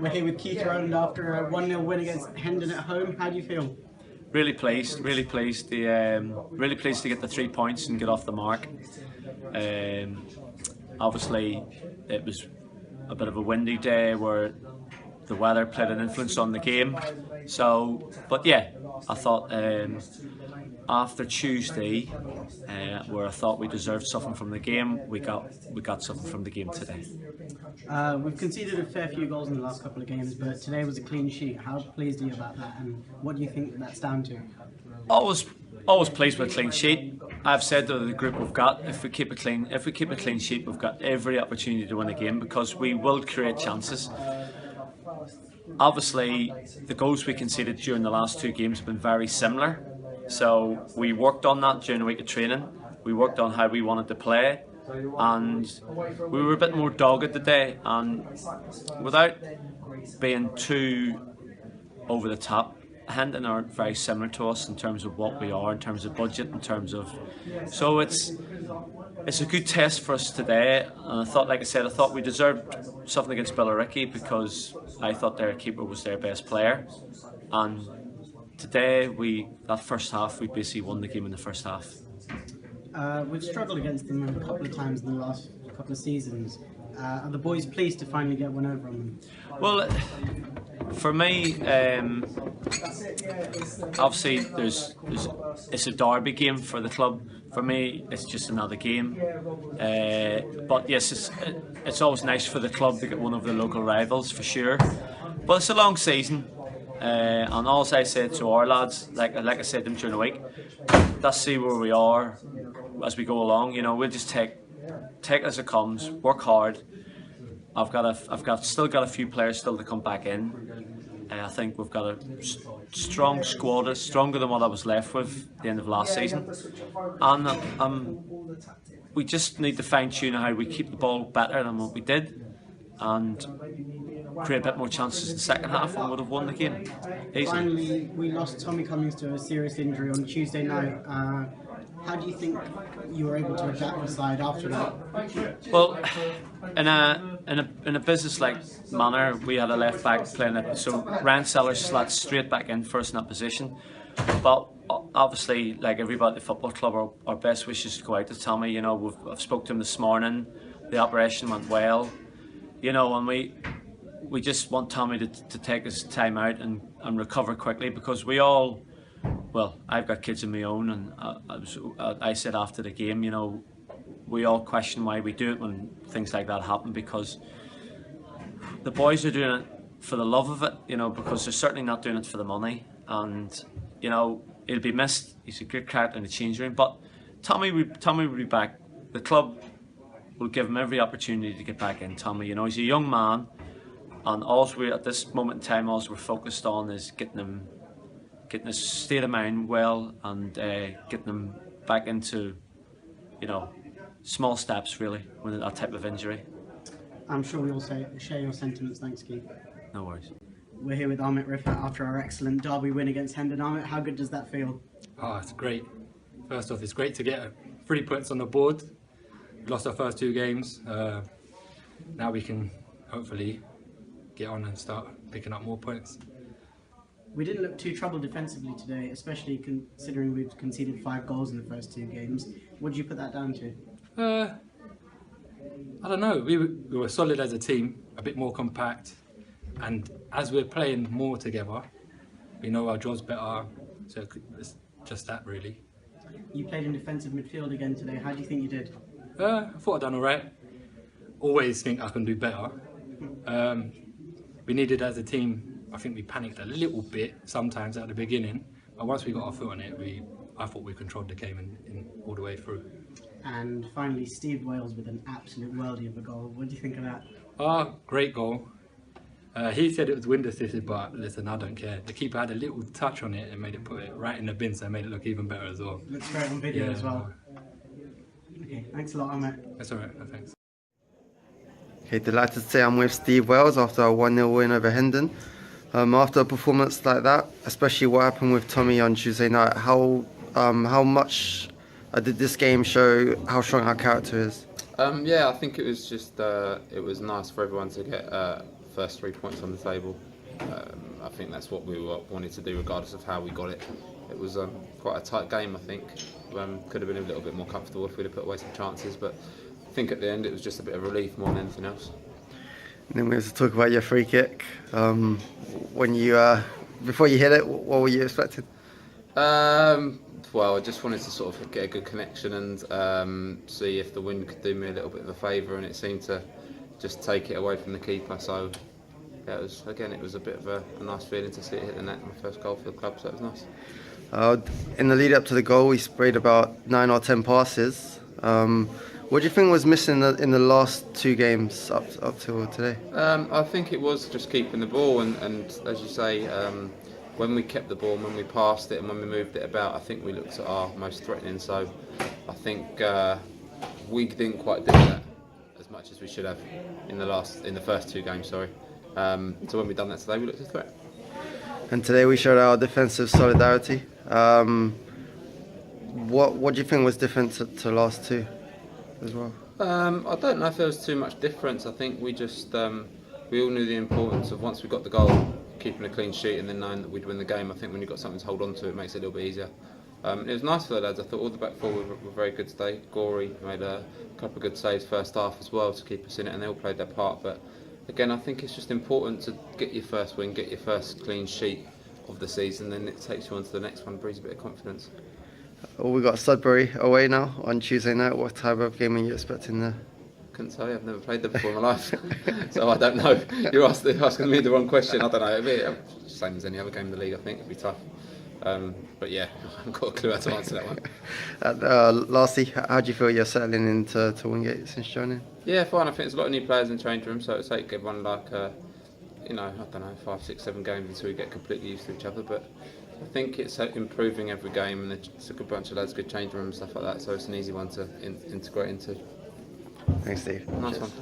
We're here with Keith Rowland after a 1-0 win against Hendon at home. How do you feel? Really pleased. Really pleased to get the 3 points and get off the mark. Obviously, it was a bit of a windy day where the weather played an influence on the game. So, but yeah, I thought after Tuesday, where I thought we deserved something from the game, we got something from the game today. We've conceded a fair few goals in the last couple of games, but today was a clean sheet. How pleased are you about that, and what do you think that's down to? Always pleased with a clean sheet. I've said to the group we've got, if we keep a clean sheet, we've got every opportunity to win a game because we will create chances. Obviously, the goals we conceded during the last 2 games have been very similar. So we worked on that during the week of training. We worked on how we wanted to play, and we were a bit more dogged today. And without being too over the top, Hendon are very similar to us in terms of what we are, in terms of budget, in terms of. So it's a good test for us today. And I thought, like I said, I thought we deserved something against Billericay because I thought their keeper was their best player. And today, that first half, we basically won the game in the first half. We've struggled against them a couple of times in the last couple of seasons. Are the boys pleased to finally get one over on them? Well, for me, obviously it's a derby game for the club. For me, it's just another game. But yes, it's always nice for the club to get one of the local rivals for sure. But it's a long season. And all I said to our lads, like I said to them during the week, let's see where we are as we go along. You know, we'll just take it as it comes, work hard. I've still got a few players still to come back in. I think we've got a strong squad, stronger than what I was left with at the end of last season. And we just need to fine tune how we keep the ball better than what we did, and create a bit more chances in the second half, and would have won the game easily. Finally, we lost Tommy Cummings to a serious injury on Tuesday night. How do you think you were able to adapt the side after that? Well, in a business-like manner, we had a left back playing it, so Ryan Sellers slid straight back in for us in that position. But obviously, like everybody at the football club, our best wishes to go out to Tommy. You know, I've spoke to him this morning. The operation went well. You know, and we just want Tommy to take his time out and recover quickly, because we all. Well, I've got kids of my own, and I said after the game, you know, we all question why we do it when things like that happen, because the boys are doing it for the love of it, you know, because they're certainly not doing it for the money. And, you know, he'll be missed. He's a good character in the change room, but Tommy will be back. The club will give him every opportunity to get back in. Tommy, you know, he's a young man, and at this moment in time, all we're focused on is getting his state of mind well, and getting him back into, you know, small steps really with that type of injury. I'm sure we all share your sentiments. Thanks, Keith. No worries. We're here with Rifat after our excellent derby win against Hendon. How good does that feel? Oh, it's great. First off, it's great to get 3 points on the board. We lost our first 2 games. Now we can hopefully get on and start picking up more points. We didn't look too troubled defensively today, especially considering we've conceded 5 goals in the first 2 games. What did you put that down to? I don't know. We were solid as a team, a bit more compact, and as we're playing more together, we know our jobs better. So it's just that really. You played in defensive midfield again today. How do you think you did? I thought I'd done alright. Always think I can do better. We needed as a team. I think we panicked a little bit sometimes at the beginning, but once we got our foot on it, I thought we controlled the game in all the way through. And finally, Steve Wales with an absolute worldie of a goal. What do you think of that? Great goal. He said it was wind assisted, but listen, I don't care. The keeper had a little touch on it and put it right in the bin, so it made it look even better as well. Looks great on video as well. Okay, thanks a lot, Ahmet. That's alright, no, thanks. Okay, delighted to say I'm with Steve Wales after a 1-0 win over Hendon. After a performance like that, especially what happened with Tommy on Tuesday night, how much did this game show how strong our character is? Yeah, I think it was just it was nice for everyone to get first 3 points on the table. I think that's what we wanted to do regardless of how we got it. It was quite a tight game, I think. Could have been a little bit more comfortable if we'd have put away some chances, but I think at the end it was just a bit of relief more than anything else. And then we have to talk about your free kick. When you before you hit it, what were you expecting? Well, I just wanted to sort of get a good connection and see if the wind could do me a little bit of a favour, and it seemed to just take it away from the keeper. So yeah, it was a bit of a nice feeling to see it hit the net, my first goal for the club. So it was nice. In the lead up to the goal, we sprayed about 9 or 10 passes. What do you think was missing in the last 2 games up till today? I think it was just keeping the ball, and as you say, when we kept the ball and when we passed it and when we moved it about, I think we looked at our most threatening. So I think we didn't quite do that as much as we should have in the first 2 games. Sorry. So when we done that today, we looked a threat. And today we showed our defensive solidarity. What do you think was different to last 2 as well? I don't know if there was too much difference. I think we just we all knew the importance of once we got the goal, keeping a clean sheet and then knowing that we'd win the game. I think when you've got something to hold on to, it makes it a little bit easier. It was nice for the lads. I thought all the back four were very good today. Gory made a couple of good saves first half as well to keep us in it, and they all played their part. But again, I think it's just important to get your first win, get your first clean sheet of the season, then it takes you on to the next one, brings a bit of confidence. Well, we got Sudbury away now on Tuesday night. What type of game are you expecting there? Couldn't tell you, I've never played them before in my life, so I don't know. You're asking me the wrong question. I don't know. It'd be the same as any other game in the league. I think it'd be tough. But yeah, I haven't got a clue how to answer that one. Lastly, how do you feel you're settling into Wingate since joining? Yeah, fine. I think there's a lot of new players in the change room, so it'll take everyone like I don't know, 5, 6, 7 games until we get completely used to each other. But I think it's improving every game, and it's a good bunch of lads, good change room and stuff like that. So it's an easy one to integrate into. Thanks, Steve. Nice one.